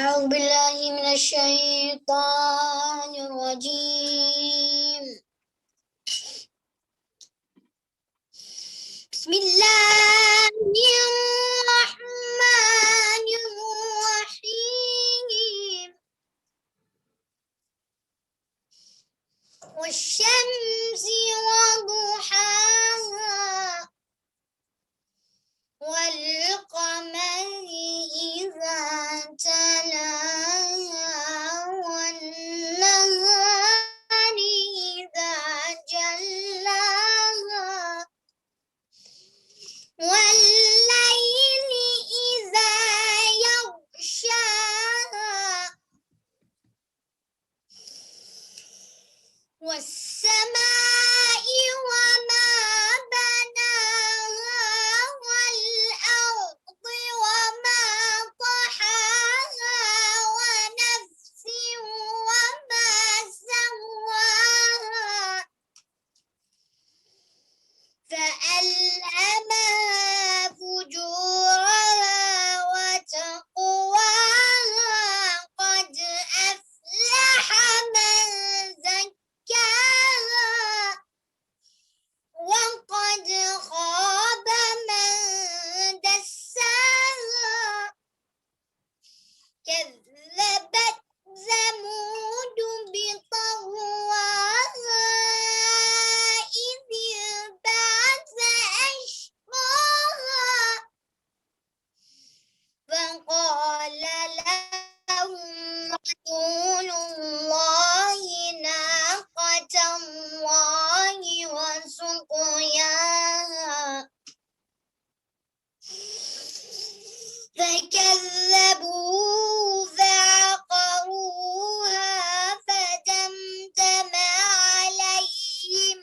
أعوذ بالله من الشيطان الرجيم. بسم الله الرحمن الرحيم. والشمس وضحاها والقمر إذا تلاها والنهار إذا جلاها والليل إذا يغشاها والسماء وما بناها والأرض وما طحاها ونفس وما سواها فألهمها فجورها وتقواها قد أفلح من زكاها وقد خاب من دساها كذبت ثمود بطغواها إذ انبعث أشقاها فقال لهم رسول الله ناقة الله وسقياها فكذبوه فعقروها فدمدم عليهم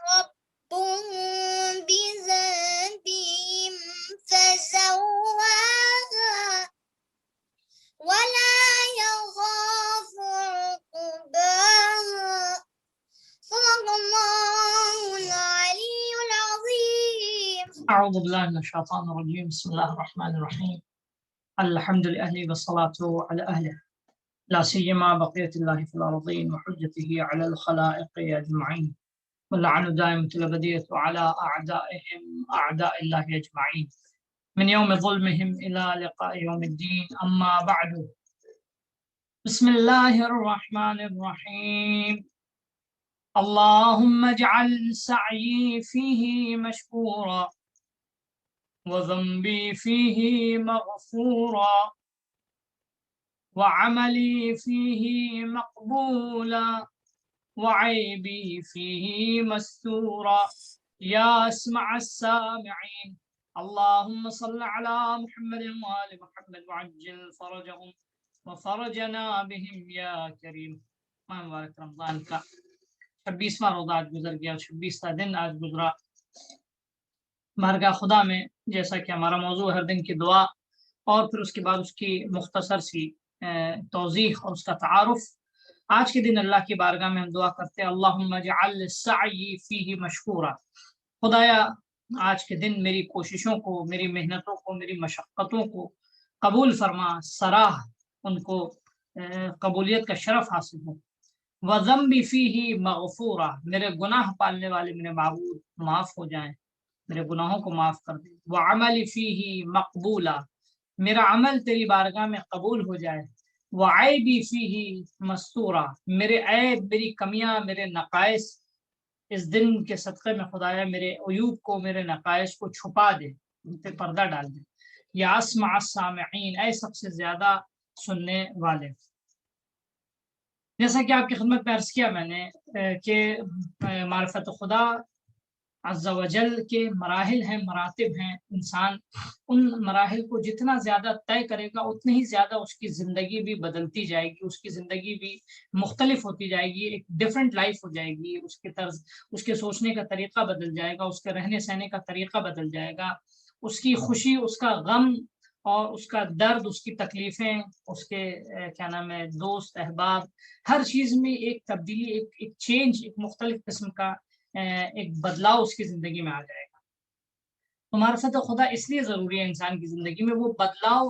ربهم بذنبهم فسواها ولا يخاف عقباها. صدق الله العلي العظيم. أعوذ بالله من الشيطان الرجيم. بسم الله الرحمن الرحيم. الحمد لله والصلاة على أهله لا سيما بقية الله في الأرضين وحجته على الخلائق أجمعين واللعن دائمة الأبدية على أعدائهم أعداء الله أجمعين من يوم ظلمهم إلى لقاء يوم الدين. أما بعد، بسم الله الرحمن الرحيم. اللهم اجعل سعيي فيه مشكورا وذنبي فيه مغفورا وعملي فيه مقبولا وعيبي فيه مستورا يا أسمع السامعين. اللهم صل على محمد وآل محمد وعجل فرجهم وفرجنا بهم يا كريم. مبارک رمضان کا 26واں روزہ آج گزر گیا، 26واں دن آج گزرا۔ بارگاہ خدا میں جیسا کہ ہمارا موضوع ہر دن کی دعا اور پھر اس کے بعد اس کی مختصر سی توضیح اور اس کا تعارف، آج کے دن اللہ کی بارگاہ میں ہم دعا کرتے ہیں اللہم اجعل سعی فیہ مشکورا، خدایا آج کے دن میری کوششوں کو، میری محنتوں کو، میری مشقتوں کو قبول فرما، سراہ ان کو قبولیت کا شرف حاصل ہو۔ وذنبی فیہ مغفورا، میرے گناہ پالنے والے میرے معبود معاف ہو جائیں، میرے گناہوں کو معاف کر دیں۔ وعمل فیہ مقبولا، میرا عمل تیری بارگاہ میں قبول ہو جائے۔ وعیبی فیہ مستورا، میرے عیب، میری کمیاں، میرے نقائص اس دن کے صدقے میں خدایا میرے عیوب کو، میرے نقائص کو چھپا دے، ان پہ پردہ ڈال دے۔ یا اسمع السامعین، اے سب سے زیادہ سننے والے۔ جیسا کہ آپ کی خدمت میں عرض کیا میں نے کہ معرفت خدا عز و جل کے مراحل ہیں، مراتب ہیں۔ انسان ان مراحل کو جتنا زیادہ طے کرے گا اتنی ہی زیادہ اس کی زندگی بھی بدلتی جائے گی، اس کی زندگی بھی مختلف ہوتی جائے گی، ایک ڈیفرنٹ لائف ہو جائے گی۔ اس کے طرز، اس کے سوچنے کا طریقہ بدل جائے گا، اس کے رہنے سہنے کا طریقہ بدل جائے گا، اس کی خوشی، اس کا غم اور اس کا درد، اس کی تکلیفیں، اس کے کیا نام ہے دوست احباب، ہر چیز میں ایک تبدیلی، ایک چینج، ایک مختلف قسم کا ایک بدلاؤ اس کی زندگی میں آ جائے گا۔ تو معرفت خدا اس لیے ضروری ہے انسان کی زندگی میں، وہ بدلاؤ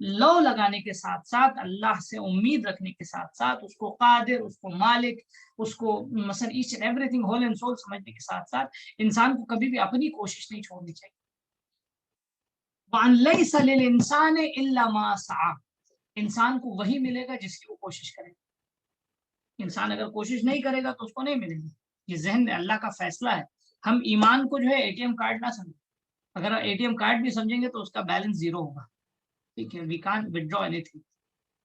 لو لگانے کے ساتھ ساتھ اللہ سے امید رکھنے کے ساتھ ساتھ اس کو قادر، اس کو مالک، اس کو مثلا each and everything whole and soul سمجھنے کے ساتھ ساتھ انسان کو کبھی بھی اپنی کوشش نہیں چھوڑنی چاہیے. وَأَن لَيْسَ لِلْإِنسَانِ إِلَّا مَا سَعَى، انسان کو وہی ملے گا جس کی وہ کوشش کرے. انسان اگر کوشش نہیں کرے گا تو اس کو نہیں ملے گی. یہ ذہن میں اللہ کا فیصلہ ہے. ہم ایمان کو جو ہے اے ٹی ایم کارڈ نہ سمجھیں. اگر اے ٹی ایم کارڈ بھی سمجھیں گے تو اس کا بیلنس زیرو ہوگا. ٹھیک ہے، وی کانٹ withdraw anything.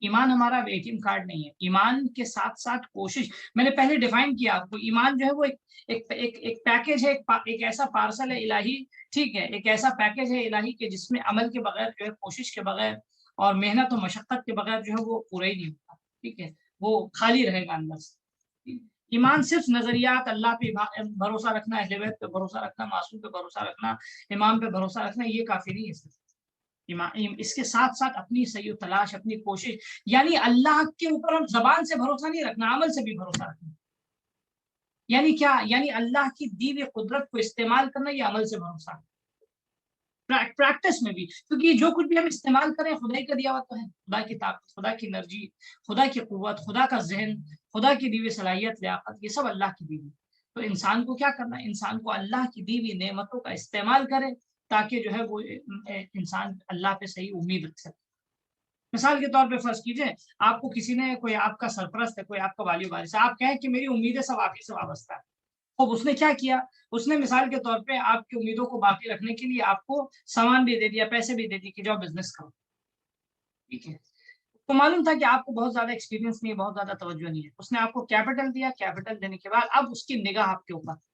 ایمان ہمارا اے ٹی ایم کارڈ نہیں ہے. ایمان کے ساتھ ساتھ کوشش، میں نے پہلے ڈیفائن کیا آپ کو، ایمان جو ہے وہ ایک پیکج ہے، ایک ایسا پارسل ہے الہی. ٹھیک ہے، ایک ایسا پیکج ہے الہی کہ جس میں عمل کے بغیر جو ہے، کوشش کے بغیر اور محنت و مشقت کے بغیر جو ہے وہ پورا ہی نہیں ہوتا. ٹھیک ہے، وہ خالی رہے گا اندر سے. ایمان صرف نظریات، اللہ پہ بھروسہ رکھنا، اہل بیت پہ بھروسہ رکھنا، معصوم پہ بھروسہ رکھنا، امام پہ بھروسہ رکھنا، یہ کافی نہیں ہے صرف. اس کے ساتھ ساتھ اپنی سعی و تلاش، اپنی کوشش، یعنی اللہ کے اوپر ہم زبان سے بھروسہ نہیں رکھنا، عمل سے بھی بھروسہ رکھنا. یعنی کیا؟ یعنی اللہ کی دی ہوئی قدرت کو استعمال کرنا، یہ عمل سے بھروسہ. پریکٹس میں بھی، کیونکہ جو کچھ بھی ہم استعمال کریں خدا کا دیا ہوا تو ہے. خدا کی طاقت، خدا کی انرجی، خدا کی قوت، خدا کا ذہن، خدا کی دی ہوئی صلاحیت، لیاقت، یہ سب اللہ کی دی ہوئی. تو انسان کو کیا کرنا ہے؟ انسان کو اللہ کی دی ہوئی نعمتوں کا استعمال کرے تاکہ جو ہے وہ انسان اللہ پہ صحیح امید رکھ سکے. مثال کے طور پہ فرض کیجئے آپ کو کسی نے، کوئی آپ کا سرپرست ہے، کوئی آپ کا والی وارث ہے، آپ کہیں کہ میری امیدیں سب آپ ہی سے وابستہ ہے. اب اس نے کیا کیا؟ اس نے مثال کے طور پہ آپ کی امیدوں کو باقی رکھنے کے لیے آپ کو سامان بھی دے دیا، پیسے بھی دے دیے کہ جاؤ بزنس کرو. ٹھیک ہے، تو معلوم تھا کہ آپ کو بہت زیادہ ایکسپیرینس نہیں ہے، بہت زیادہ توجہ نہیں ہے. اس نے آپ کو کیپٹل دیا، کیپٹل دینے کے بعد اب اس کی نگاہ آپ کے اوپر.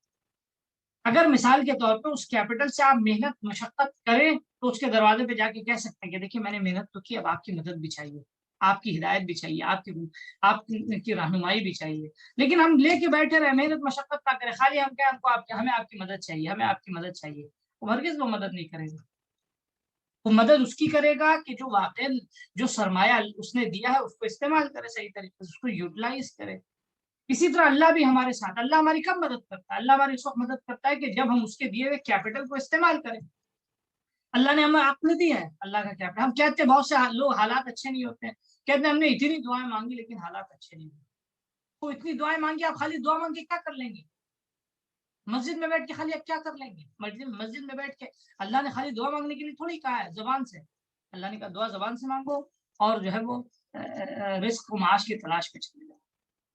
اگر مثال کے طور پہ اس کیپٹل سے آپ محنت مشقت کریں تو اس کے دروازے پہ جا کے کہہ سکتے ہیں کہ دیکھیے میں نے محنت تو کی، اب آپ کی مدد بھی چاہیے، آپ کی ہدایت بھی چاہیے، آپ کی رہنمائی بھی چاہیے. لیکن ہم لے کے بیٹھے رہے، محنت مشقت نہ کریں، خالی ہم کہیں ہم کو ہمیں آپ کی مدد چاہیے، ہمیں آپ کی مدد چاہیے، وہ ہرگز وہ مدد نہیں کرے گا. وہ مدد اس کی کرے گا کہ جو واقع جو سرمایہ اس نے دیا ہے اس کو استعمال کرے صحیح طریقے سے، اس کو یوٹیلائز کرے. اسی طرح اللہ بھی ہمارے ساتھ، اللہ ہماری کب مدد کرتا ہے؟ اللہ ہماری اس وقت مدد کرتا ہے کہ جب ہم اس کے دیے ہوئے کیپٹل کو استعمال کریں. اللہ نے ہمیں عقل دی ہے، اللہ کا کیپٹل. ہم کہتے ہیں بہت سے لوگ حالات اچھے نہیں ہوتے ہیں، کہتے ہیں ہم نے اتنی دعائیں مانگی لیکن حالات اچھے نہیں ہوتے. تو اتنی دعائیں مانگی، آپ خالی دعا مانگ کے کیا کر لیں گے؟ مسجد میں بیٹھ کے خالی آپ کیا کر لیں گے؟ مسجد میں بیٹھ کے اللہ نے خالی دعا مانگنے کے لیے تھوڑی کہا ہے زبان سے. اللہ نے کہا دعا زبان سے مانگو اور جو ہے وہ رزق و معاش کی تلاش پہ چلے جاؤ.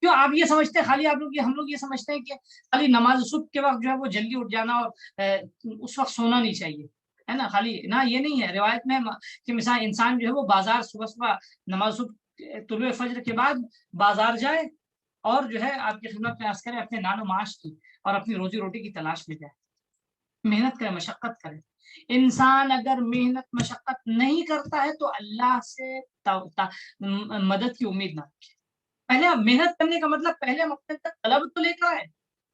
کیوں آپ یہ سمجھتے ہیں خالی ہم لوگ یہ سمجھتے ہیں کہ خالی نماز صبح کے وقت جو ہے وہ جلدی اٹھ جانا اور اس وقت سونا نہیں چاہیے، ہے نا؟ خالی نہ یہ نہیں ہے. روایت میں کہ مثال انسان جو ہے وہ بازار صبح نماز صبح طلوع فجر کے بعد بازار جائے اور جو ہے آپ کی خدمت میں عرض کرے اپنے نان و معاش کی اور اپنی روزی روٹی کی تلاش میں جائے، محنت کرے، مشقت کرے. انسان اگر محنت مشقت نہیں کرتا ہے تو اللہ سے مدد کی امید نہ رکھے. پہلے محنت کرنے کا مطلب پہلے مقصد تک طلب تو لے کر آئے.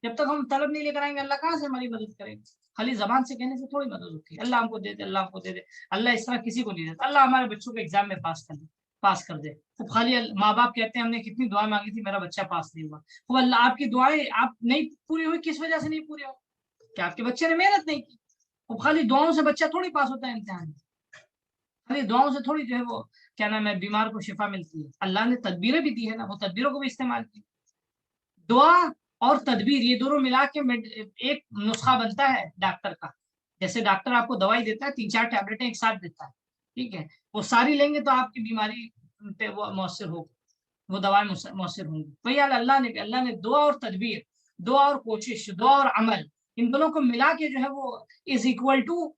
جب تک ہم طلب نہیں لے کر آئیں گے اللہ کہاں سے ہماری مدد کرے گا؟ خالی زبان سے کہنے سے تھوڑی مدد ہوتی ہے. اللہ ہم کو دے دے، اللہ ہم کو دے دے، اللہ اس طرح کسی کو نہیں دیتا. اللہ ہمارے بچوں کو ایگزام میں پاس کر دے. تو خالی ماں باپ کہتے ہیں ہم نے کتنی دعائیں مانگی تھی میرا بچہ پاس نہیں ہوا. وہ اللہ آپ کی دعائیں آپ نہیں پوری ہوئی، کس وجہ سے نہیں پوری ہو؟ کہ آپ کے بچے نے محنت نہیں کی. وہ خالی دعاؤں سے بچہ تھوڑی پاس ہوتا ہے امتحان میں. خالی دعاؤں سے تھوڑی جو ہے وہ کیا نام ہے بیمار کو شفا ملتی ہے. اللہ نے تدبیریں بھی دی ہے نا، وہ تدبیروں کو بھی استعمال کی. دعا اور تدبیر یہ دونوں ملا کے ایک نسخہ بنتا ہے ڈاکٹر کا. جیسے ڈاکٹر آپ کو دوائی دیتا ہے، 3-4 ٹیبلٹیں ایک ساتھ دیتا ہے. ٹھیک ہے، وہ ساری لیں گے تو آپ کی بیماری پہ وہ مؤثر ہوگی، وہ دوائیں مؤثر ہوں گی. وہی اللہ نے دعا اور تدبیر، دعا اور کوشش، دعا اور عمل، ان دونوں کو ملا کے جو ہے وہ از اکول ٹو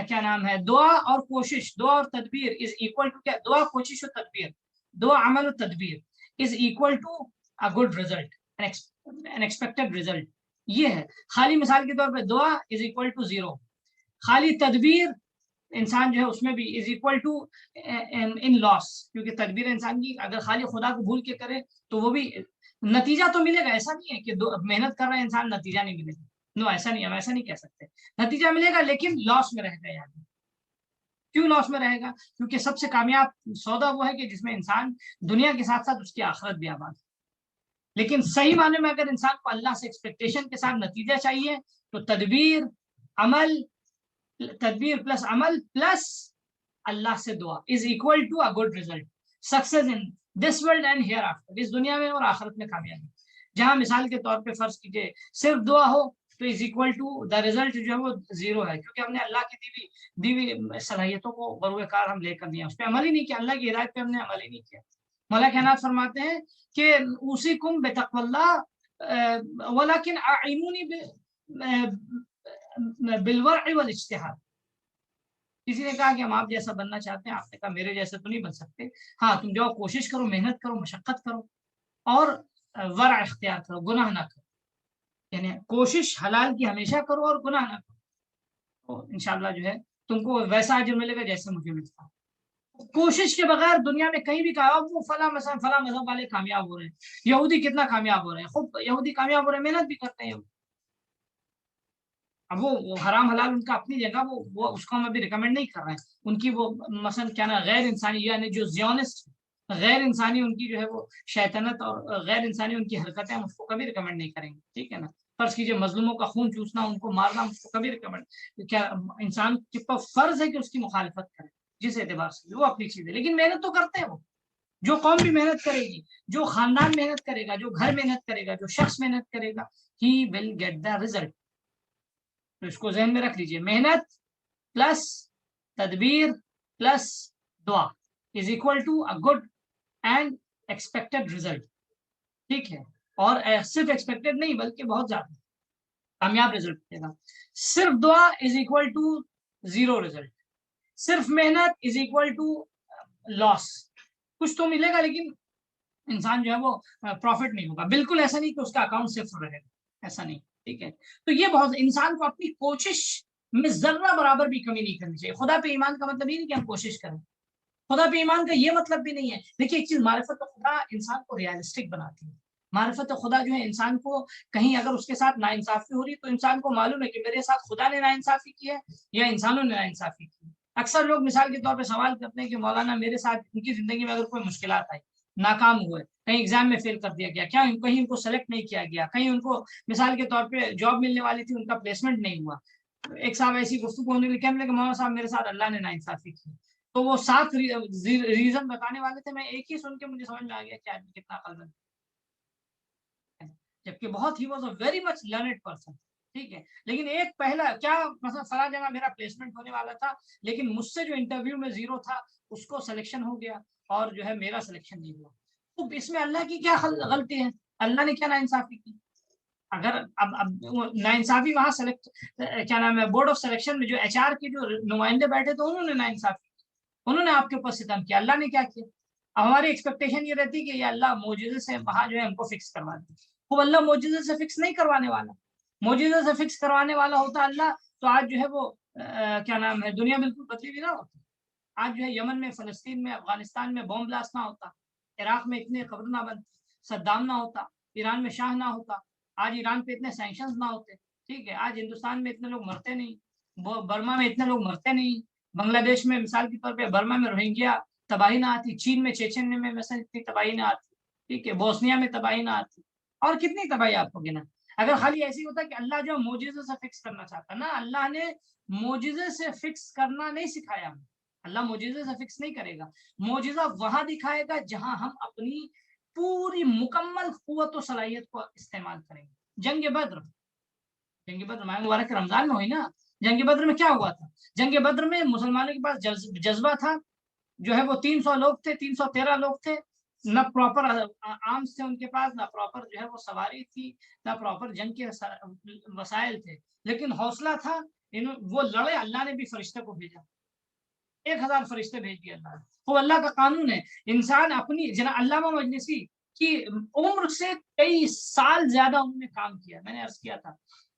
کیا نام ہے دعا اور کوشش. دعا اور تدبیر از اکول ٹو کیا؟ دعا، کوشش اور تدبیر، دعا، عمل اور تدبیر is equal to a good result, an expected result. یہ ہے. خالی مثال کے طور پہ دعا از اکول ٹو 0، خالی تدبیر انسان جو ہے اس میں بھی از اکول ٹو ان لاس. کیونکہ تدبیر انسان کی اگر خالی خدا کو بھول کے کرے تو وہ بھی نتیجہ تو ملے گا. ایسا نہیں ہے کہ محنت کر رہا ہے انسان نتیجہ نہیں ملے گا. نو، ایسا نہیں، ہم ایسا نہیں کہہ سکتے. نتیجہ ملے گا لیکن لاس میں رہ گا. یاد کیوں لاس میں رہے گا؟ کیونکہ سب سے کامیاب سودا وہ ہے کہ جس میں انسان دنیا کے ساتھ ساتھ اس کی آخرت بھی آباد. لیکن صحیح معنی میں اگر انسان کو اللہ سے ایکسپیکٹیشن کے ساتھ نتیجہ چاہیے تو تدبیر، عمل، تدبیر پلس عمل پلس اللہ سے دعا is equal to a good result, success in this world and hereafter, اس دنیا میں اور آخرت میں کامیابی. جہاں مثال کے طور پہ فرض کیجیے صرف دعا ہو تو is equal to the result جو ہے وہ 0 ہے، کیونکہ ہم نے اللہ کی دی ہوئی صلاحیتوں کو بروئے کار ہم لے کر دیا، اس پہ عمل ہی نہیں کیا، اللہ کی ہدایت پہ ہم نے عمل ہی نہیں کیا. مولا کائنات فرماتے ہیں کہ اوصیکم بتقوی اللہ ولکن اعینونی بالورع والاجتہاد. کسی نے کہا کہ ہم آپ جیسا بننا چاہتے ہیں، آپ نے کہا میرے جیسے تو نہیں بن سکتے، ہاں تم جاؤ کوشش کرو، محنت کرو، مشقت کرو اور ورع اختیار کرو، گناہ نہ کرو. یعنی کوشش حلال کی ہمیشہ کرو اور گناہ نہ کرو، تو انشاءاللہ جو ہے تم کو ویسا اجر ملے گا جیسے مجھے ملتا. کوشش کے بغیر دنیا میں کہیں بھی کہا وہ فلاں مذہب والے کامیاب ہو رہے ہیں، یہودی کتنا کامیاب ہو رہے ہیں، خوب یہودی کامیاب ہو رہے ہیں، محنت بھی کرتے ہیں. اب وہ حرام حلال ان کا اپنی جگہ، وہ اس کو ہم ابھی ریکمینڈ نہیں کر رہے ہیں. ان کی وہ مثلا کیا نا غیر انسانی، یعنی جو زیونسٹ غیر انسانی ان کی جو ہے وہ شیطنت اور غیر انسانی ان کی حرکتیں، ہم اس کو کبھی ریکمینڈ نہیں کریں گے. ٹھیک ہے نا. فرض کیجیے مظلوموں کا خون چوسنا، ان کو مارنا، اس کو کبھی ریکمینڈ، کیا انسان کے پاس فرض ہے کہ اس کی مخالفت کرے جس اعتبار سے وہ اپنی چیز ہے، لیکن محنت تو کرتے ہیں. وہ جو قوم بھی محنت کرے گی، جو خاندان محنت کرے گا، جو گھر محنت کرے گا، جو شخص محنت کرے گا، ہی ول گیٹ دا ریزلٹ. تو اس کو ذہن میں رکھ لیجئے، محنت پلس تدبیر پلس دعا is equal to a good and expected result. ٹھیک ہے. اور صرف ایکسپیکٹڈ نہیں بلکہ بہت زیادہ کامیاب ریزلٹ ملے گا. صرف دعا از اکول ٹو 0 ریزلٹ، صرف محنت از اکول ٹو لاس. کچھ تو ملے گا لیکن انسان جو ہے وہ پروفٹ نہیں ہوگا. بالکل ایسا نہیں کہ اس کا اکاؤنٹ صفر رہے گا، ایسا نہیں. ٹھیک ہے. تو یہ بہت انسان کو اپنی کوشش میں ذرہ برابر بھی کمی نہیں کرنی چاہیے. خدا پہ ایمان کا مطلب یہ نہیں کہ ہم کوشش کریں، خدا پہ ایمان کا یہ مطلب بھی نہیں ہے. دیکھیے ایک چیز، معرفت خدا انسان کو ریالسٹک بناتی ہے. معرفت خدا جو ہے انسان کو کہیں اگر اس کے ساتھ ناانصافی ہو رہی تو انسان کو معلوم ہے کہ میرے ساتھ خدا نے ناانصافی کی ہے یا انسانوں نے ناانصافی کی ہے. اکثر لوگ مثال کے طور پہ سوال کرتے ہیں کہ مولانا میرے ساتھ ان کی زندگی میں اگر کوئی مشکلات آئی، ناکام ہوئے، کہیں ایگزام میں فیل کر دیا گیا، کیا کہیں ان کو سلیکٹ نہیں کیا گیا، کہیں ان کو مثال کے طور پہ جاب ملنے والی تھی ان کا پلیسمنٹ نہیں ہوا. ایک صاحب ایسی گفتگو ہونے لگی، کہنے لگے مولانا صاحب میرے ساتھ اللہ نے ناانصافی کی. تو وہ 7 ریزن بتانے والے تھے، میں ایک ہی سن کے مجھے سمجھ میں آ گیا کہ آدمی کتنا عقلمند ہے، جبکہ بہت he was a very much learned person. ٹھیک ہے. لیکن ایک پہلا کیا مثلا فلاں جگہ میرا پلیسمنٹ ہونے والا تھا لیکن مجھ سے جو انٹرویو میں 0 تھا اس کو سلیکشن ہو گیا اور جو ہے میرا سلیکشن نہیں ہوا. تو اس میں اللہ کی کیا غلطی ہے؟ اللہ نے کیا ناانصافی کی؟ اگر اب ناانصافی وہاں سلیکٹ کیا نام ہے بورڈ آف سلیکشن میں جو HR کے جو نمائندے بیٹھے تھے انہوں نے ناانصافی کی، انہوں نے آپ کے اوپر ستم کیا. اللہ نے کیا کیا؟ اب ہماری ایکسپیکٹیشن یہ رہتی کہ یہ اللہ معجزے سے وہاں جو ہے ہم کو فکس کروا دے. وہ اللہ معجزے سے فکس نہیں کروانے والا. معجزے سے فکس کروانے والا ہوتا اللہ تو آج جو ہے وہ کیا نام ہے دنیا بالکل بدلی بھی نہ ہوتی. آج جو ہے یمن میں، فلسطین میں، افغانستان میں بم بلاسٹ نہ ہوتا، عراق میں اتنے قبر نہ بنتے، صدام نہ ہوتا، ایران میں شاہ نہ ہوتا، آج ایران پہ اتنے سینکشنز نہ ہوتے. ٹھیک ہے. آج ہندوستان میں اتنے لوگ مرتے نہیں، برما میں اتنے لوگ مرتے نہیں، بنگلہ دیش میں مثال کے طور پہ برما میں روہنگیا تباہی نہ آتی، چین میں چیچن میں مثلا اتنی تباہی نہ آتی. ٹھیک ہے. بوسنیا میں تباہی نہ آتی، اور کتنی تباہی آپ کو گنا. اگر خالی ایسی ہوتا کہ اللہ جو معجزے سے فکس کرنا چاہتا نا، اللہ نے معجزے سے فکس کرنا نہیں سکھایا. اللہ معجزے سے فکس نہیں کرے گا. معجزہ وہاں دکھائے گا جہاں ہم اپنی پوری مکمل قوت و صلاحیت کو استعمال کریں گے. جنگ بدر ماہ مبارک رمضان میں ہوئی نا. جنگ بدر میں کیا ہوا تھا؟ جنگ بدر میں مسلمانوں کے پاس جذبہ تھا، جو ہے وہ 300 لوگ تھے، 313 لوگ تھے، نہ پراپر آرمز تھے ان کے پاس، نہ پراپر جو ہے وہ سواری تھی، نہ پراپر جنگ کے وسائل تھے، لیکن حوصلہ تھا. وہ لڑے. اللہ نے بھی فرشتے کو بھیجا، 1000 فرشتے بھیج دیے اللہ نے. وہ اللہ کا قانون ہے. انسان اپنی علامہ مجلسی کی عمر سے کئی سال زیادہ انہوں نے کام کیا. میں نے عرض کیا تھا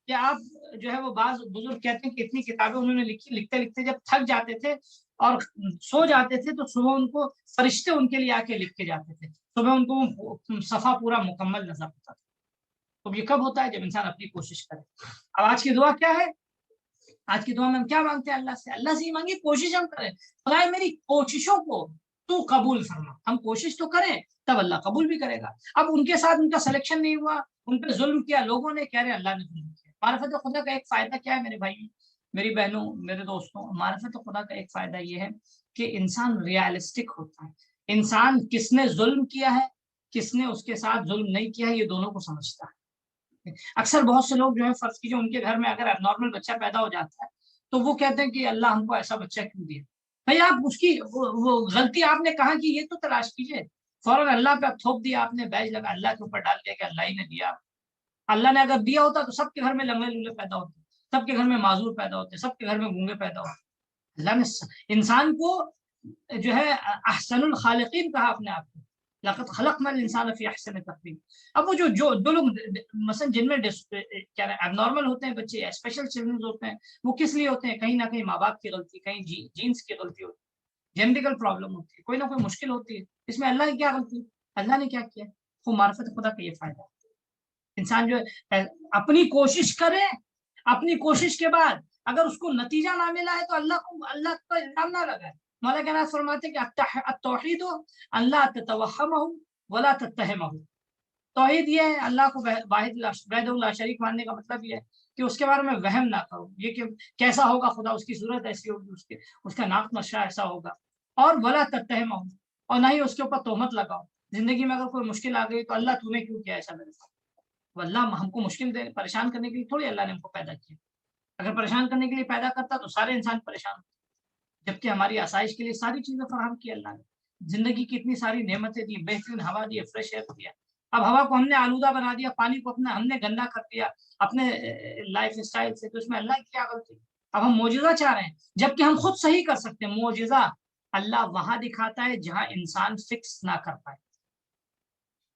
کہ آپ جو ہے وہ بعض بزرگ کہتے ہیں کہ اتنی کتابیں انہوں نے لکھی، لکھتے لکھتے جب تھک جاتے تھے اور سو جاتے تھے تو صبح ان کو فرشتے ان کے لیے آ کے لکھ کے جاتے تھے. صبح ان کو صفحہ پورا مکمل نظر ہوتا تھا. تو یہ کب ہوتا ہے؟ جب انسان اپنی کوشش کرے. اب آج کی دعا کیا ہے؟ آج کی دعا میں ہم کیا مانگتے ہیں اللہ سے؟ اللہ سے یہ مانگی کوشش ہم کریں، خدا میری کوششوں کو تو قبول فرما. ہم کوشش تو کریں تب اللہ قبول بھی کرے گا. اب ان کے ساتھ ان کا سلیکشن نہیں ہوا، ان پہ ظلم کیا لوگوں نے، کہہ رہے اللہ نے ظلم کیا. معرفت خدا کا ایک فائدہ کیا ہے میرے بھائی؟ میری بہنوں میرے دوستوں، معرفت خدا کا ایک فائدہ یہ ہے کہ انسان ریالسٹک ہوتا ہے. انسان کس نے ظلم کیا ہے، کس نے اس کے ساتھ ظلم نہیں کیا ہے، یہ دونوں کو سمجھتا ہے. اکثر بہت سے لوگ جو ہے فرض کیجیے ان کے گھر میں اگر اب نارمل بچہ پیدا ہو جاتا ہے تو وہ کہتے ہیں کہ اللہ ہم کو ایسا بچہ کیوں دیا. بھائی آپ اس کی وہ غلطی آپ نے کہاں کی یہ تو تلاش کیجیے. فوراً اللہ پہ آپ تھوپ دیا آپ نے، بیج لگا اللہ کے اوپر ڈال دیا کہ اللہ ہی نے دیا. اللہ نے اگر دیا ہوتا تو سب کے گھر میں لنگڑے لولے پیدا ہوتے، سب کے گھر میں معذور پیدا ہوتے، سب کے گھر میں گونگے پیدا ہوتے. اللہ نے انسان کو جو ہے احسن الخالقین کہا اپنے آپ کو، لقد خلقنا الانسان فی احسن تقویم. اب وہ جو دو لوگ مثلا جن میں کیا اب نارمل ہوتے ہیں بچے، اسپیشل چلڈرن ہوتے ہیں، وہ کس لیے ہوتے ہیں؟ کہیں نہ کہیں ماں باپ کی غلطی، کہیں جینس کی غلطی ہوتی ہے، جینیٹیکل پرابلم ہوتی ہے، کوئی نہ کوئی مشکل ہوتی ہے. اس میں اللہ کی کیا غلطی؟ اللہ نے کیا کیا؟ وہ معرفت خدا کا یہ فائدہ. انسان جو ہے اپنی کوشش کرے، اپنی کوشش کے بعد اگر اس کو نتیجہ نہ ملا ہے تو اللہ کا الزام نہ لگائے. مولا کے ناز فرماتے کہ التوحید اللہ تتوہمہ ولا تتہمہ. توحید یہ ہے اللہ کو واحد لا شریک ماننے کا مطلب یہ ہے کہ اس کے بارے میں وہم نہ کرو، یہ کہ کیسا ہوگا خدا، اس کی صورت ایسی ہوگی، اس کا ناک نقشہ ایسا ہوگا. اور ولا تتہمہ، اور نہ ہی اس کے اوپر تہمت لگاؤ. زندگی میں اگر کوئی مشکل آ گئی تو اللہ تو نے کیوں کیا ایسا میرے ساتھ؟ وہ اللہ ہم کو مشکل دے پریشان کرنے کے لیے تھوڑی اللہ نے ہم کو پیدا کیا. اگر پریشان کرنے کے لیے پیدا کرتا تو سارے انسان پریشان ہوتے، جبکہ ہماری آسائش کے لیے ساری چیزیں فراہم کی اللہ نے. زندگی کی اتنی ساری نعمتیں دی، بہترین ہوا دی، فریش ایئر دیا. اب ہوا کو ہم نے آلودہ بنا دیا، پانی کو ہم نے گندا کر دیا اپنے لائف اسٹائل سے، تو اس میں اللہ کی کیا غلطی؟ اب ہم معجزہ چاہ رہے ہیں جبکہ ہم خود صحیح کر سکتے ہیں. معجزہ اللہ وہاں دکھاتا ہے جہاں انسان فکس نہ کر پائے.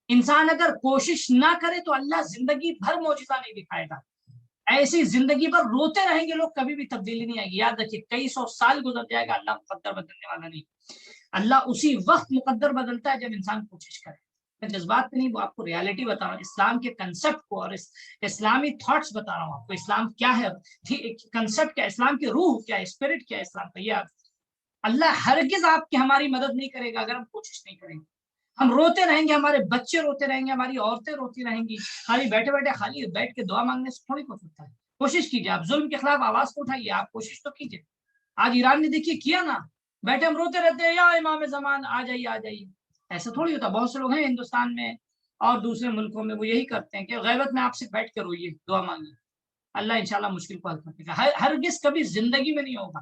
انسان اگر کوشش نہ کرے تو اللہ زندگی بھر معجزہ نہیں دکھائے گا. ایسی زندگی پر روتے رہیں گے لوگ، کبھی بھی تبدیلی نہیں آئے گی. یاد رکھیے کئی سو سال گزر جائے گا، اللہ مقدر بدلنے والا نہیں. اللہ اسی وقت مقدر بدلتا ہے جب انسان کوشش کرے. میں جذبات پہ نہیں، وہ آپ کو ریالٹی بتا رہا ہوں، اسلام کے کنسپٹ کو اور اسلامی تھاٹس بتا رہا ہوں آپ کو. اسلام کیا ہے، کنسپٹ کیا، اسلام کی روح کیا، اسپرٹ کیا اسلام کا. یہ اللہ ہرگز آپ کی ہماری مدد نہیں کرے گا اگر ہم کوشش نہیں کریں گے. ہم روتے رہیں گے، ہمارے بچے روتے رہیں گے، ہماری عورتیں روتی رہیں گی. خالی بیٹھے بیٹھے خالی بیٹھ کے دعا مانگنے سے تھوڑی کچھ ہوتا ہے. کوشش کیجیے، آپ ظلم کے خلاف آواز کو اٹھائیے، آپ کوشش تو کیجیے. آج ایران نے دیکھیے کیا نا، بیٹھے ہم روتے رہتے ہیں یا امام زمان آ جائیے آ جائیے. ایسا تھوڑی ہوتا. بہت سے لوگ ہیں ہندوستان میں اور دوسرے ملکوں میں، وہ یہی کرتے ہیں کہ غیبت میں آپ سے بیٹھ کے روئیے، دعا مانگیے، اللہ انشاءاللہ مشکل کو حل کر دے گا. ہرگز کبھی زندگی میں نہیں ہوگا.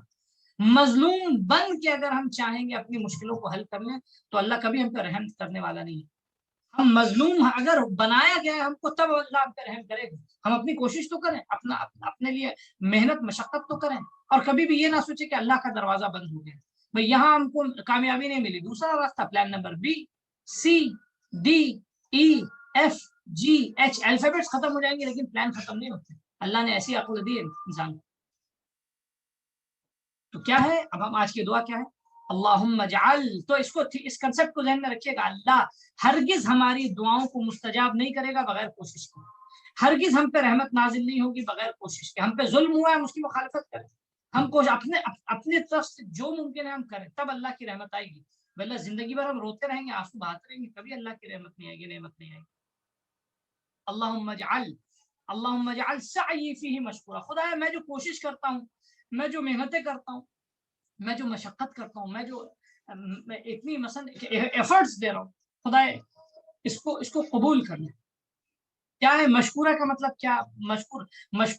مظلوم بن کے اگر ہم چاہیں گے اپنی مشکلوں کو حل کر لیں تو اللہ کبھی ہم پہ رحم کرنے والا نہیں ہے. ہم مظلوم اگر بنایا گیا ہے ہم کو تب اللہ ہم پہ رحم کرے گا. ہم اپنی کوشش تو کریں، اپنے لیے محنت مشقت تو کریں، اور کبھی بھی یہ نہ سوچے کہ اللہ کا دروازہ بند ہو گیا. بھائی یہاں ہم کو کامیابی نہیں ملی، دوسرا راستہ، plan number be, C, D, E, F, G, H. Alphabets ختم ہو جائیں گے لیکن پلان ختم نہیں ہوتے. اللہ نے ایسی عقل دی ہے انسان کو. تو کیا ہے اب ہم آج کی دعا کیا ہے؟ اللہم اجعل. تو اس کنسپٹ کو ذہن میں رکھیے گا، اللہ ہرگز ہماری دعاؤں کو مستجاب نہیں کرے گا بغیر کوشش کے. ہرگز ہم پہ رحمت نازل نہیں ہوگی بغیر کوشش کے. ہم پہ ظلم ہوا ہے ہم اس کی مخالفت کریں، ہم کو اپنے طرف سے جو ممکن ہے ہم کریں، تب اللہ کی رحمت آئے گی. ورنہ زندگی بھر ہم روتے رہیں گے، آنسو بہاتے رہیں گے، کبھی اللہ کی رحمت نہیں آئے گی، نعمت نہیں آئے گی. اللہم اجعل سعی فیہ مشکورا. خدایا میں جو کوشش کرتا ہوں، میں جو محنتیں کرتا ہوں، میں جو مشقت کرتا ہوں، میں جو اتنی مثلا ایفرٹس دے رہا ہوں، خدا اس کو قبول کر لیں. کیا ہے مشکورہ کا مطلب؟ کیا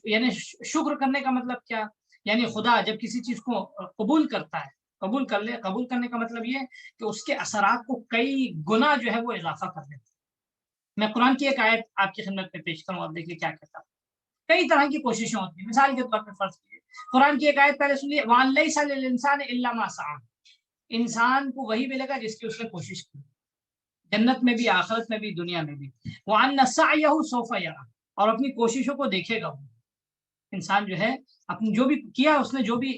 یعنی شکر کرنے کا مطلب کیا؟ یعنی خدا جب کسی چیز کو قبول کرتا ہے، قبول کر لے، قبول کرنے کا مطلب یہ کہ اس کے اثرات کو کئی گنا جو ہے وہ اضافہ کر دیتا. میں قرآن کی ایک آیت آپ کی خدمت میں پیش کروں، اور دیکھیے کیا کہتا ہے. کئی طرح کی کوششیں ہوتی ہیں. مثال کے طور پر فرض کیجیے قرآن کی ایک آیت پہلے سنیے، وَأَن لَيْسَ لِلْإِنسَانِ إِلَّا مَا سَعَىٰ. انسان کو وہی ملے گا جس کی اس نے کوشش کی، جنت میں بھی، آخرت میں بھی، دنیا میں بھی. وَأَنَّ سَعْيَهُ سَوْفَ يَرَىٰ. اور اپنی کوششوں کو دیکھے گا وہ. انسان جو ہے اپنی جو بھی کیا، اس نے جو بھی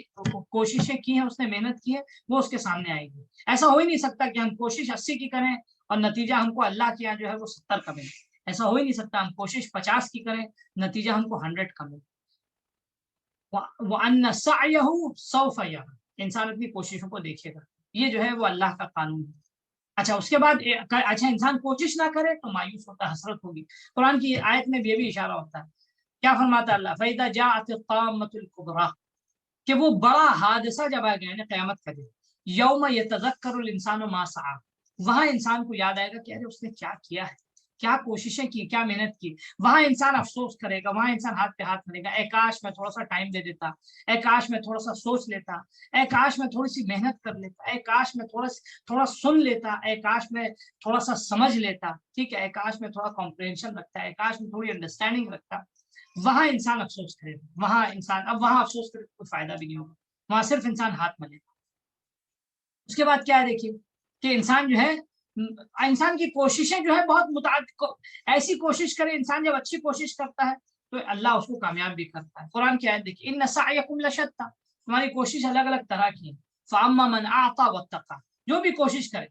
کوششیں کی ہیں، اس نے محنت کی ہے، وہ اس کے سامنے آئے گی. ایسا ہو ہی نہیں سکتا کہ ہم کوشش 80 کی کریں اور نتیجہ ہم کو اللہ کے یہاں جو ہے وہ 70 کا ملے. ایسا ہو ہی نہیں سکتا. ہم کوشش 50 کی کریں، نتیجہ ہم کو 100 کا ملے. وَأَنَّ سَعْيَهُ سَوْفَ يَرَىٰ. انسان اپنی کوششوں کو دیکھے گا. یہ جو ہے وہ اللہ کا قانون ہے. اچھا اس کے بعد انسان کوشش نہ کرے تو مایوس ہوتا، حسرت ہوگی. قرآن کی آیت میں بھی یہ بھی اشارہ ہوتا ہے. کیا فرماتا اللہ؟ فَإِذَا جَاءَتِ الطَّامَّةُ الْكُبْرَىٰ. کہ وہ بڑا حادثہ جب آئے گا یعنی قیامت کا دن، یوم یتذکر الانسان ما سعی، وہاں انسان کو یاد آئے گا کہ ارے اس نے کیا کیا ہے، کیا کوششیں کی، کیا محنت کی. وہاں انسان افسوس کرے گا، وہاں انسان ہاتھ پہ ہاتھ مارے گا، اے کاش میں تھوڑا سا ٹائم دے دیتا، اے کاش میں تھوڑا سا سوچ لیتا، اے کاش میں تھوڑی سی محنت کر لیتا، اے کاش میں تھوڑا سن لیتا، اے کاش میں تھوڑا سا سمجھ لیتا، ٹھیک ہے، اے کاش میں تھوڑا کمپریhension رکھتا، اے کاش میں تھوڑی انڈرسٹینڈنگ رکھتا. وہاں انسان افسوس کرے گا، وہاں انسان اب وہاں افسوس کرے کوئی فائدہ بھی نہیں ہوگا، وہاں صرف انسان ہاتھ ملے گا. اس کے بعد کیا ہے دیکھیے کہ انسان جو ہے، انسان کی کوششیں جو ہے بہت متعدد، ایسی کوشش کرے انسان، جب اچھی کوشش کرتا ہے تو اللہ اس کو کامیاب بھی کرتا ہے. قرآن کی آیت دیکھیے، ان سعیکم لشتیٰ، تمہاری کوشش الگ الگ طرح کی ہے. فاما من اعطى واتقى، جو بھی کوشش کرے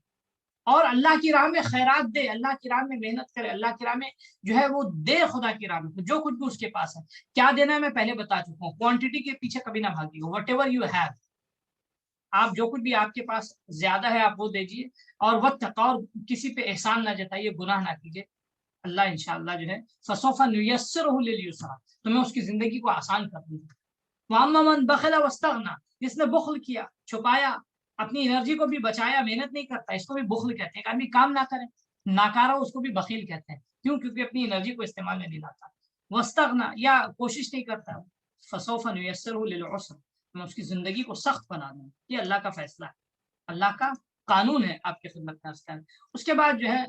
اور اللہ کی راہ میں خیرات دے، اللہ کی راہ میں محنت کرے، اللہ کی راہ میں جو ہے وہ دے، خدا کی راہ میں جو کچھ بھی اس کے پاس ہے. کیا دینا ہے میں پہلے بتا چکا ہوں، کوانٹٹی کے پیچھے کبھی نہ بھاگیے. وٹ ایور یو ہیو، آپ جو کچھ بھی آپ کے پاس زیادہ ہے آپ وہ دیجیے، اور واتقوا، اور کسی پہ احسان نہ جتائیے، گناہ نہ کیجیے. اللہ انشاءاللہ جو ہے فسوف نیسرہ لليسرى، تو میں اس کی زندگی کو آسان کر دوں گا. واما من بخل واستغنى، جس نے بخل کیا، چھپایا، اپنی انرجی کو بھی بچایا، محنت نہیں کرتا، اس کو بھی بخل کہتے ہیں. آدمی کام نہ کرے، ناکارہ، اس کو بھی بخیل کہتے ہیں. کیوں؟ کیونکہ اپنی انرجی کو استعمال میں نہیں لاتا. واستغنى، یا کوشش نہیں کرتا، فسوف نیسرہ للعسر، میں اس کی زندگی کو سخت بنا دوں. یہ اللہ کا فیصلہ ہے، اللہ کا قانون ہے آپ کی خدمت میں. اس کے بعد جو ہے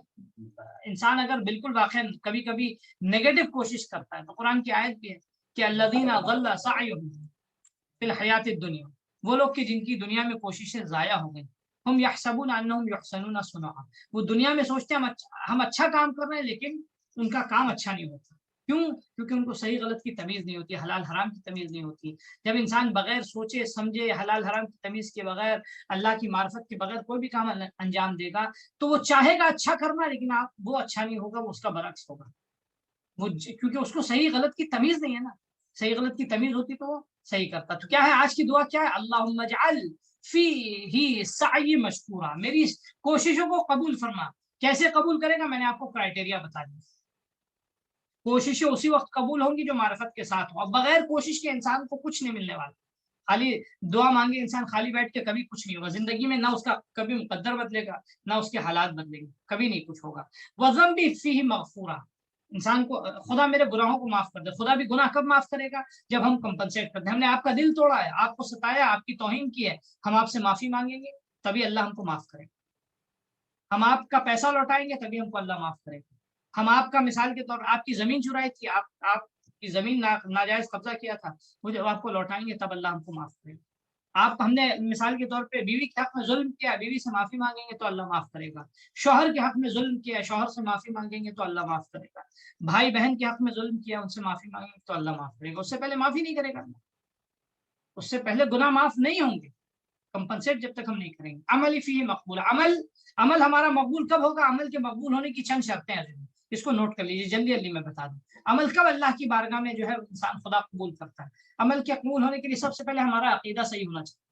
انسان اگر بالکل واقع کبھی کبھی نیگیٹو کوشش کرتا ہے تو قرآن کی آیت بھی ہے کہ الذین ضل سعیہم فی الحیات الدنیا، وہ لوگ کہ جن کی دنیا میں کوششیں ضائع ہو گئیں، ہم یحسبون انہم یحسنون صنعا، وہ دنیا میں سوچتے ہیں ہم اچھا کام کر رہے ہیں، لیکن ان کا کام اچھا نہیں ہوتا. کیوں؟ کیونکہ ان کو صحیح غلط کی تمیز نہیں ہوتی، حلال حرام کی تمیز نہیں ہوتی. جب انسان بغیر سوچے سمجھے، حلال حرام کی تمیز کے بغیر، اللہ کی معرفت کے بغیر کوئی بھی کام انجام دے گا تو وہ چاہے گا اچھا کرنا، لیکن وہ اچھا نہیں ہوگا، وہ اس کا برعکس ہوگا. وہ کیونکہ اس کو صحیح غلط کی تمیز نہیں ہے نا، صحیح غلط کی تمیز ہوتی تو وہ صحیح کرتا. تو کیا ہے آج کی دعا، کیا ہے؟ اللہم اجعل فیہ سعی مشکورا، میری کوششوں کو قبول فرما. کیسے قبول کرے گا؟ میں نے آپ کو کرائٹیریا بتا دیا. کوششیں اسی وقت قبول ہوں گی جو معرفت کے ساتھ ہو. اب بغیر کوشش کے انسان کو کچھ نہیں ملنے والا. خالی دعا مانگے انسان، خالی بیٹھ کے کبھی کچھ نہیں ہوگا زندگی میں، نہ اس کا کبھی مقدر بدلے گا، نہ اس کے حالات بدلیں گے، کبھی نہیں کچھ ہوگا. وَذَنْبِ فِيهِ مَغْفُورًا، انسان کو خدا میرے گناہوں کو معاف کر دے. خدا بھی گناہ کب معاف کرے گا؟ جب ہم کمپنسیٹ کرتے ہیں. ہم نے آپ کا دل توڑا ہے، آپ کو ستایا، آپ کی توہین کی ہے، ہم آپ سے معافی مانگیں گے تبھی اللہ ہم کو معاف کرے گا. ہم آپ کا پیسہ لوٹائیں گے تبھی ہم کو اللہ معاف کرے گا. ہم آپ کا مثال کے طور پر آپ کی زمین چرائی تھی، آپ کی زمین ناجائز قبضہ کیا تھا، وہ جب آپ کو لوٹائیں گے تب اللہ ہم کو معاف کرے گا. ہم نے مثال کے طور پہ بیوی کے حق میں ظلم کیا، بیوی سے معافی مانگیں گے تو اللہ معاف کرے گا. شوہر کے حق میں ظلم کیا، شوہر سے معافی مانگیں گے تو اللہ معاف کرے گا. بھائی بہن کے حق میں ظلم کیا، ان سے معافی مانگیں گے تو اللہ معاف کرے گا. اس سے پہلے معافی نہیں کرے گا، اس سے پہلے گناہ معاف نہیں ہوں گے کمپنسیٹ جب تک ہم نہیں کریں گے. عمل فیہ مقبول، عمل ہمارا مقبول کب ہوگا؟ عمل کے مقبول ہونے کی چند شرطیں ہیں، اس کو نوٹ کر لیجیے، جلدی جلدی میں بتا دوں. عمل کب اللہ کی بارگاہ میں جو ہے انسان خدا قبول کرتا ہے؟ عمل کے قبول ہونے کے لیے سب سے پہلے ہمارا عقیدہ صحیح ہونا چاہیے.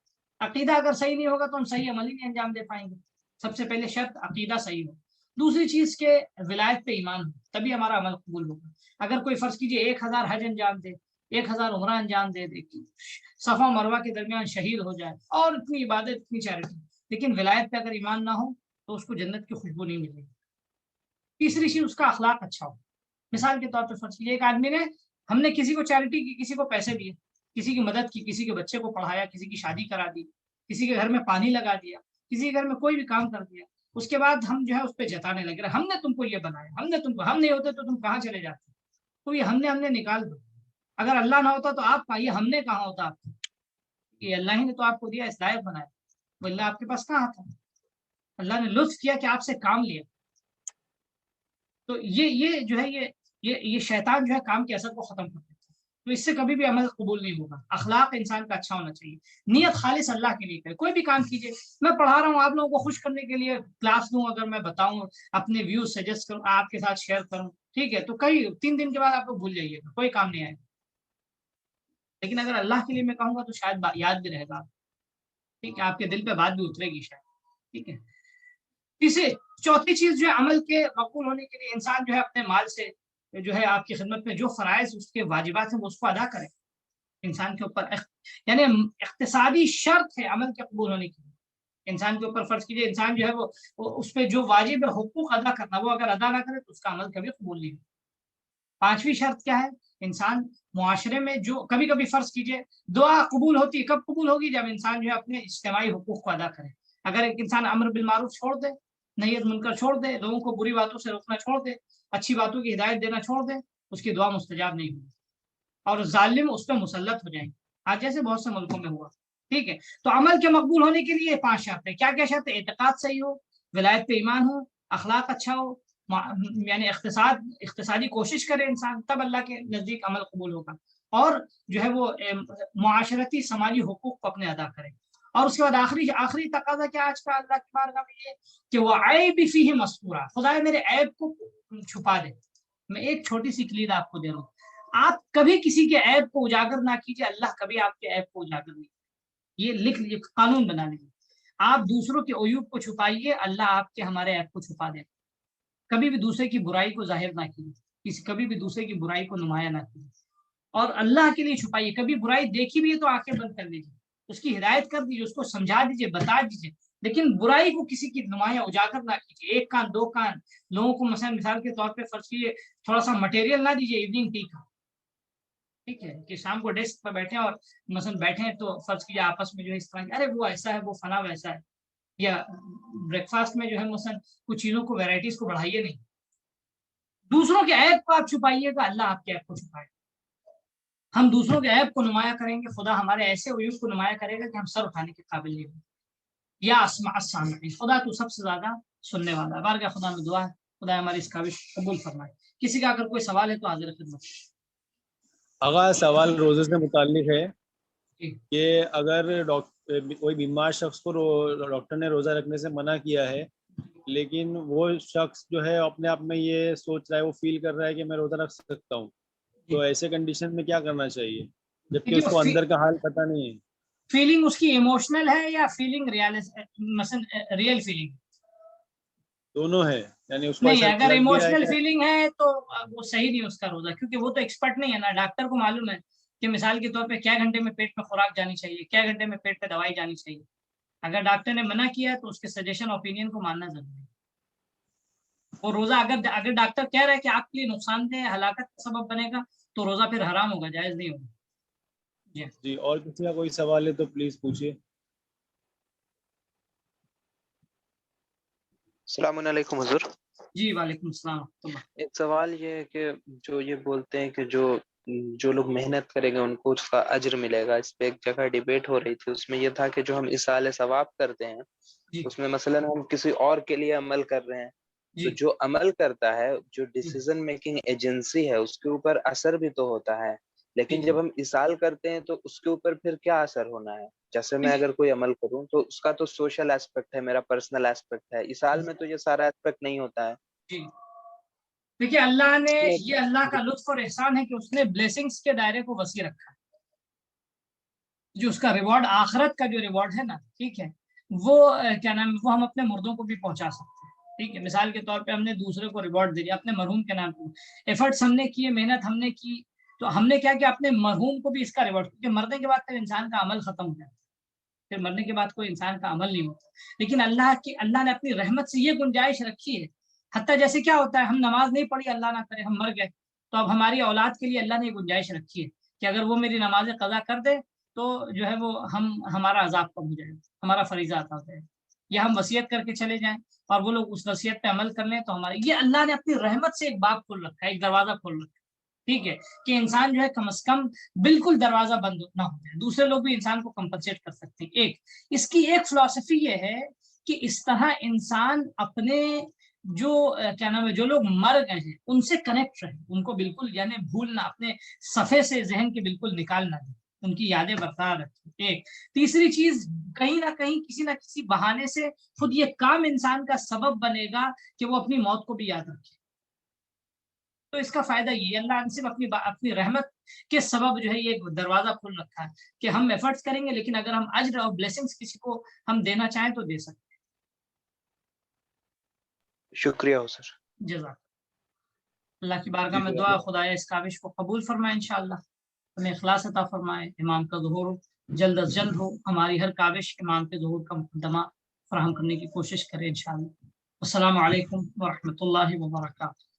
عقیدہ اگر صحیح نہیں ہوگا تو ہم صحیح عمل ہی نہیں انجام دے پائیں گے. سب سے پہلے شرط عقیدہ صحیح ہو. دوسری چیز کے ولایت پہ ایمان ہو، تبھی ہمارا عمل قبول ہوگا. اگر کوئی فرض کیجیے 1000 حج انجام دے، 1000 عمرہ انجام دے، صفا مروہ کے درمیان شہید ہو جائے، اور اتنی عبادت، اتنی چیریٹی، لیکن ولایت پہ اگر ایمان نہ ہو تو اس کو جنت کی خوشبو نہیں ملے گی. تیسری چیز اس کا اخلاق اچھا ہو. مثال کے طور پہ فرض کیجیے ایک آدمی نے، ہم نے کسی کو چیریٹی کی، کسی کو پیسے دیے، کسی کی مدد کی، کسی کے بچے کو پڑھایا، کسی کی شادی کرا دی، کسی کے گھر میں پانی لگا دیا، کسی کے گھر میں کوئی بھی کام کر دیا. اس کے بعد ہم جو ہے اس پہ جتانے لگے، ہم نے تم کو یہ بنایا، ہم نے تم کو، ہم نہیں ہوتے تو تم کہاں چلے جاتے. تو یہ ہم نے نکال دو. اگر اللہ نہ ہوتا تو آپ کا یہ ہم نے کہاں ہوتا آپ کو؟ یہ اللہ ہی نے تو آپ کو دیا، اس لائق بنایا. وہ اللہ آپ کے پاس کہاں تھا؟ اللہ نے لطف کیا کہ آپ سے کام لیا. تو یہ جو ہے یہ شیطان جو ہے کام کے اثر کو ختم کر دیتا ہے. تو اس سے کبھی بھی عمل قبول نہیں ہوگا. اخلاق انسان کا اچھا ہونا چاہیے، نیت خالص اللہ کے لیے کرے. کوئی بھی کام کیجیے، میں پڑھا رہا ہوں آپ لوگوں کو خوش کرنے کے لیے کلاس دوں، اگر میں بتاؤں، اپنے ویوز سجیسٹ کروں، آپ کے ساتھ شیئر کروں، ٹھیک ہے، تو کئی 3 دن کے بعد آپ کو بھول جائیے گا، کوئی کام نہیں آئے گا. لیکن اگر اللہ کے لیے میں کہوں گا تو شاید یاد بھی رہے گا، ٹھیک ہے، آپ کے دل پہ بات بھی اترے گی شاید. ٹھیک ہے. چوتھی چیز جو ہے عمل کے مقبول ہونے کے لیے انسان جو ہے اپنے مال سے جو ہے آپ کی خدمت میں جو فرائض اس کے واجبات ہیں وہ اس کو ادا کرے. انسان کے اوپر یعنی اقتصادی شرط ہے عمل کے قبول ہونے کی. انسان کے اوپر فرض کیجیے انسان جو ہے وہ اس پہ جو واجب حقوق ادا کرنا وہ اگر ادا نہ کرے تو اس کا عمل کبھی قبول نہیں. پانچویں شرط کیا ہے؟ انسان معاشرے میں جو کبھی کبھی فرض کیجیے دعا قبول ہوتی ہے. کب قبول ہوگی؟ جب انسان جو ہے اپنے اجتماعی حقوق کو ادا کرے. اگر ایک انسان امر بالمعروف چھوڑ دے, نہی عن منکر چھوڑ دے, لوگوں کو بری باتوں سے روکنا چھوڑ دے, اچھی باتوں کی ہدایت دینا چھوڑ دے, اس کی دعا مستجاب نہیں ہوگی اور ظالم اس پہ مسلط ہو جائیں گے. آج جیسے بہت سے ملکوں میں ہوا. ٹھیک ہے, تو عمل کے مقبول ہونے کے لیے 5 شرط ہے. کیا کیا شرط ہے؟ اعتقاد صحیح ہو, ولایت پہ ایمان ہو, اخلاق اچھا ہو, یعنی اقتصادی کوشش کرے انسان, تب اللہ کے نزدیک عمل قبول ہوگا, اور جو ہے وہ معاشرتی سماجی حقوق کو اپنے ادا کرے. اور اس کے بعد آخری تقاضا کیا آج کا اللہ کی بارگاہ میں یہ کہ وہ عیب فیہ مستورا, خدا میرے عیب کو چھپا دے. میں ایک چھوٹی سی کلید آپ کو دے رہا ہوں, آپ کبھی کسی کے عیب کو اجاگر نہ کیجیے, اللہ کبھی آپ کے عیب کو اجاگر نہیں. یہ لکھ لیجیے, قانون بنا لیجیے. آپ دوسروں کے عیوب کو چھپائیے, اللہ آپ کے ہمارے عیب کو چھپا دے. کبھی بھی دوسرے کی برائی کو ظاہر نہ کیجیے, کبھی بھی دوسرے کی برائی کو نمایاں نہ کیجیے, اور اللہ کے لیے چھپائیے. کبھی برائی دیکھی بھی ہے تو آنکھیں بند کر لیجیے, اس کی ہدایت کر دیجیے, اس کو سمجھا دیجیے, بتا دیجیے, لیکن برائی کو کسی کی نمایاں اجاگر نہ کیجیے. 1 کان 2 کان لوگوں کو مثال کے طور پہ فرض کیجیے تھوڑا سا مٹیریل نہ دیجیے ایوننگ ٹی کا. ٹھیک ہے, کہ شام کو ڈیسک پہ بیٹھے اور مثلا بیٹھے ہیں تو فرض کیجیے آپس میں جو ہے اس طرح ارے وہ ایسا ہے, وہ فلاں ویسا ہے, یا بریک فاسٹ میں جو ہے مثلا کچھ چیزوں کو ویرائٹیز کو بڑھائیے نہیں. دوسروں کے عیب کو آپ چھپائیے گا, اللہ آپ کے عیب کو چھپائے گا. ہم دوسروں کے عیب کو نمایاں کریں گے, خدا ہمارے ایسے عیوب کو نمایاں کرے گا کہ ہم سر اٹھانے کے قابل نہیں ہوں. یا اسمع السامعین, خدا تو سب سے زیادہ سننے والا ہے. بارگاہ خدا میں دعا ہے خدا ہماری اس کاوش قبول فرمائے. کسی کا اگر کوئی سوال ہے تو حاضر خدمت. آغا سوال روزے سے متعلق ہے کہ اگر کوئی بیمار شخص کو ڈاکٹر نے روزہ رکھنے سے منع کیا ہے, لیکن وہ شخص جو ہے اپنے آپ میں یہ سوچ رہا ہے, وہ فیل کر رہا ہے کہ میں روزہ رکھ سکتا ہوں, تو ایسے کنڈیشن میں کیا کرنا چاہیے جبکہ اس کو اندر کا حال پتہ نہیں ہے؟ فیلنگ اس کی ایموشنل ہے یا فیلنگ مثلا ریئل فیلنگ؟ دونوں ہے, یعنی اس کو نہیں, ایسا اگر لگ بھی رہا ایموشنل ہے فیلنگ ہے تو وہ صحیح نہیں اس کا روزہ, کیونکہ وہ تو ایکسپرٹ نہیں ہے نا. ڈاکٹر کو معلوم ہے کہ مثال کے طور پہ کیا گھنٹے میں پیٹ میں خوراک جانی چاہیے, کیا گھنٹے میں پیٹ پہ دوائی جانی چاہیے. اگر ڈاکٹر نے منع کیا تو اس کے سجیشن اوپینین کو ماننا ضروری ہے. وہ روزہ اگر ڈاکٹر کہہ رہا ہے کہ آپ کے لیے نقصان دہ ہلاکت کا سبب بنے گا تو روزہ پھر حرام ہوگا, جائز نہیں ہوگا. جی, اور کسی کا کوئی سوال ہے تو پلیز پوچھیے. السلام علیکم حضور. جی وعلیکم السلام. ایک سوال یہ ہے کہ جو یہ بولتے ہیں کہ جو لوگ محنت کریں گے ان کو اس کا اجر ملے گا, اس پہ ایک جگہ ڈیبیٹ ہو رہی تھی, اس میں یہ تھا کہ جو ہم اصال ثواب کرتے ہیں اس میں مثلا ہم کسی اور کے لیے عمل کر رہے ہیں, تو جو عمل کرتا ہے, جو ڈیسیژن میکنگ ایجنسی ہے, اس کے اوپر اثر بھی تو ہوتا ہے, لیکن جب ہم اصال کرتے ہیں تو اس کے اوپر پھر کیا اثر ہونا ہے؟ جیسے میں اگر کوئی عمل کروں تو اس کا تو سوشل ایسپیکٹ ہے, میرا پرسنل ایسپیکٹ ہے, اصال میں تو یہ سارا ایسپیکٹ نہیں ہوتا ہے. دیکھیے اللہ نے, یہ اللہ کا لطف اور احسان ہے کہ اس نے بلیسنگز کے دائرے کو وسیع رکھا ہے. جو اس کا ریوارڈ آخرت کا جو ریوارڈ ہے نا, ٹھیک ہے, وہ کیا نام, وہ ہم اپنے مردوں کو بھی پہنچا سکتے ہیں. ٹھیک ہے, مثال کے طور پہ ہم نے دوسرے کو ریوارڈ دے دیا اپنے مرحوم کے نام کو, ایفرٹس ہم نے کیے, محنت ہم نے کی, تو ہم نے کیا کہ اپنے مرحوم کو بھی اس کا ریوارڈ, کیونکہ مرنے کے بعد پھر انسان کا عمل ختم ہو جاتا ہے, پھر مرنے کے بعد کوئی انسان کا عمل نہیں ہوتا. لیکن اللہ نے اپنی رحمت سے یہ گنجائش رکھی ہے, حتیٰ جیسے کیا ہوتا ہے, ہم نماز نہیں پڑھی, اللہ نہ کرے ہم مر گئے, تو اب ہماری اولاد کے لیے اللہ نے یہ گنجائش رکھی ہے کہ اگر وہ میری نماز قضا کر دے تو جو ہے وہ ہمارا عذاب کم ہو جائے, ہمارا فریضہ عطا ہو جائے, یا ہم وصیت کر کے چلے جائیں اور وہ لوگ اس وصیت پہ عمل کر لیں تو ہمارے, یہ اللہ نے اپنی رحمت سے ایک باب کھول رکھا ہے, ایک دروازہ کھول رکھا ہے. ٹھیک ہے, کہ انسان جو ہے کم از کم بالکل دروازہ بند نہ ہو جائے, دوسرے لوگ بھی انسان کو کمپنسیٹ کر سکتے ہیں. ایک اس کی ایک فلسفی یہ ہے کہ اس طرح انسان اپنے جو کیا نام ہے, جو لوگ مر گئے ہیں ان سے کنیکٹ رہے, ان کو بالکل یعنی بھولنا, اپنے صفحے سے ذہن کے بالکل نکالنا دیں, ان کی یادیں برقرار رکھیں. ایک تیسری چیز, کہیں نہ کہیں کسی نہ کسی بہانے سے خود یہ کام انسان کا سبب بنے گا کہ وہ اپنی موت کو بھی یاد رکھے. تو اس کا فائدہ یہ, اللہ نے صرف اپنی رحمت کے سبب جو ہے یہ دروازہ کھول رکھا ہے کہ ہم ایفرٹس کریں گے, لیکن اگر ہم اجر اور بلیسنگز کسی کو ہم دینا چاہیں تو دے سکتے ہیں. شکریہ ہو سر. جزاک اللہ کی بارگاہ میں دعا, خدا اس کاوش کو قبول فرمائے انشاءاللہ. ہمیں اخلاص عطا فرمائے، امام کا ظہور جلد از جلد ہو، ہماری ہر کاوش امام کے ظہور کا مقدمہ فراہم کرنے کی کوشش کرے انشاءاللہ۔ السلام علیکم ورحمۃ اللہ وبرکاتہ۔